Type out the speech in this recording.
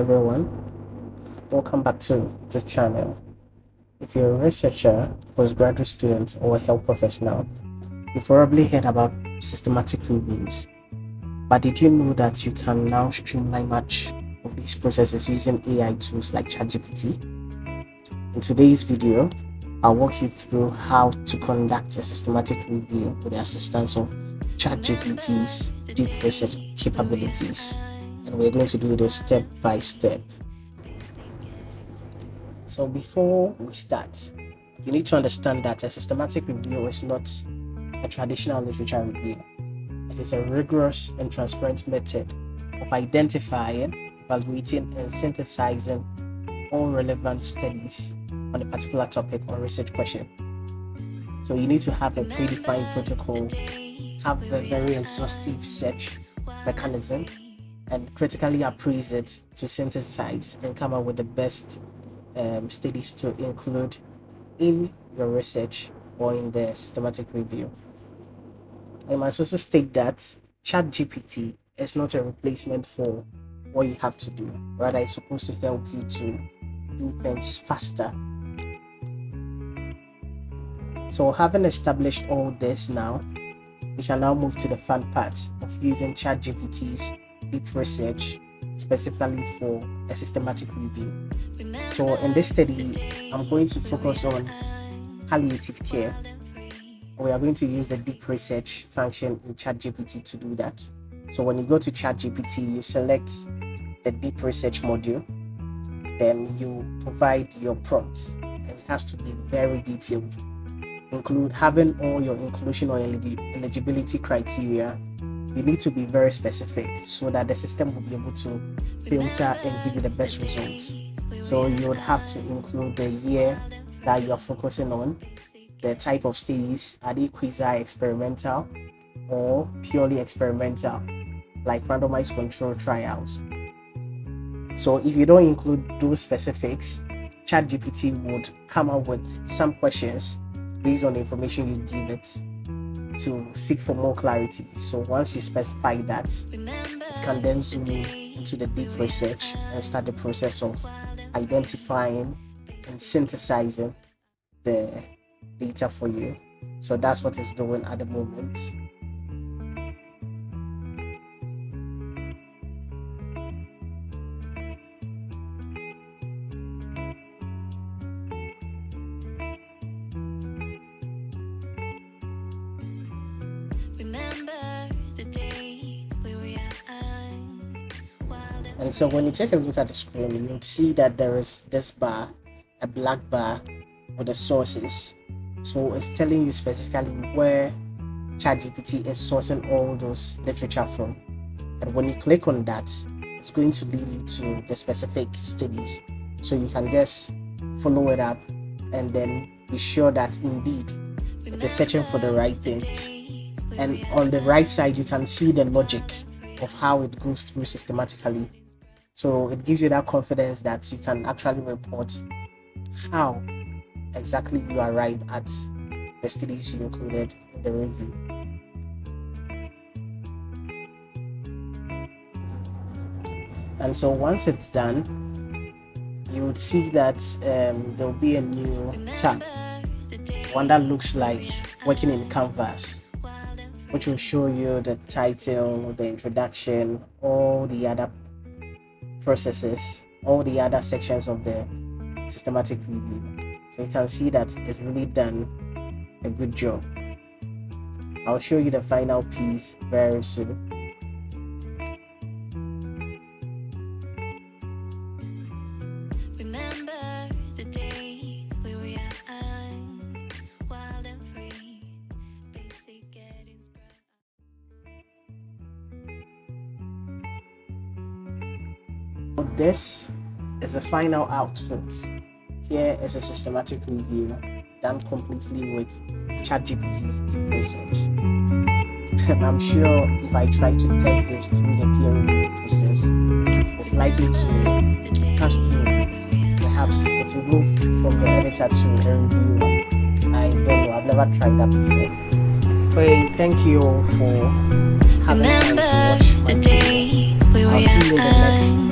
everyone, welcome back to the channel. If you're a researcher, postgraduate student, or a health professional, you've probably heard about systematic reviews. But did you know that you can now streamline much of these processes using AI tools like ChatGPT? In today's video, I'll walk you through how to conduct a systematic review with the assistance of ChatGPT's deep research capabilities. And we're going to do this step by step. So before we start, you need to understand that a systematic review is not a traditional literature review. It is a rigorous and transparent method of identifying, evaluating, and synthesizing all relevant studies on a particular topic or research question. So you need to have a predefined protocol, have a very exhaustive search mechanism, and critically appraise it to synthesize and come up with the best studies to include in your research or in the systematic review. I must also state that ChatGPT is not a replacement for what you have to do. Rather, it's supposed to help you to do things faster. So having established all this now, we can now move to the fun part of using ChatGPT's deep research specifically for a systematic review. So in this study, I'm going to focus on palliative care. We are going to use the deep research function in ChatGPT to do that. So when you go to ChatGPT, you select the deep research module, then you provide your prompt, and it has to be very detailed. Include having all your inclusion or eligibility criteria. You need to be very specific so that the system will be able to filter and give you the best results. So you would have to include the year that you're focusing on, the type of studies, are they quasi-experimental or purely experimental, like randomized control trials. So if you don't include those specifics, ChatGPT would come up with some questions based on the information you give it to seek for more clarity. So once you specify that, it can then zoom in into the deep research and start the process of identifying and synthesizing the data for you. So that's what it's doing at the moment. And so when you take a look at the screen, you'll see that there is this bar, a black bar with the sources. So it's telling you specifically where ChatGPT is sourcing all those literature from. And when you click on that, it's going to lead you to the specific studies. So you can just follow it up and then be sure that indeed it is searching for the right things. And on the right side, you can see the logic of how it goes through systematically. So it gives you that confidence that you can actually report how exactly you arrived at the studies you included in the review. And so once it's done, you would see that there will be a new tab, one that looks like working in Canvas, which will show you the title, the introduction, all the other processes, all the other sections of the systematic review. So you can see that it's really done a good job. I'll show you the final piece very soon. This is the final output. Here is a systematic review done completely with ChatGPT's deep research. And I'm sure if I try to test this through the peer review process, it's likely to pass through. Perhaps it will go from the editor to the reviewer. I don't know, I've never tried that before. But thank you all for having time to watch my video. I'll see you in the next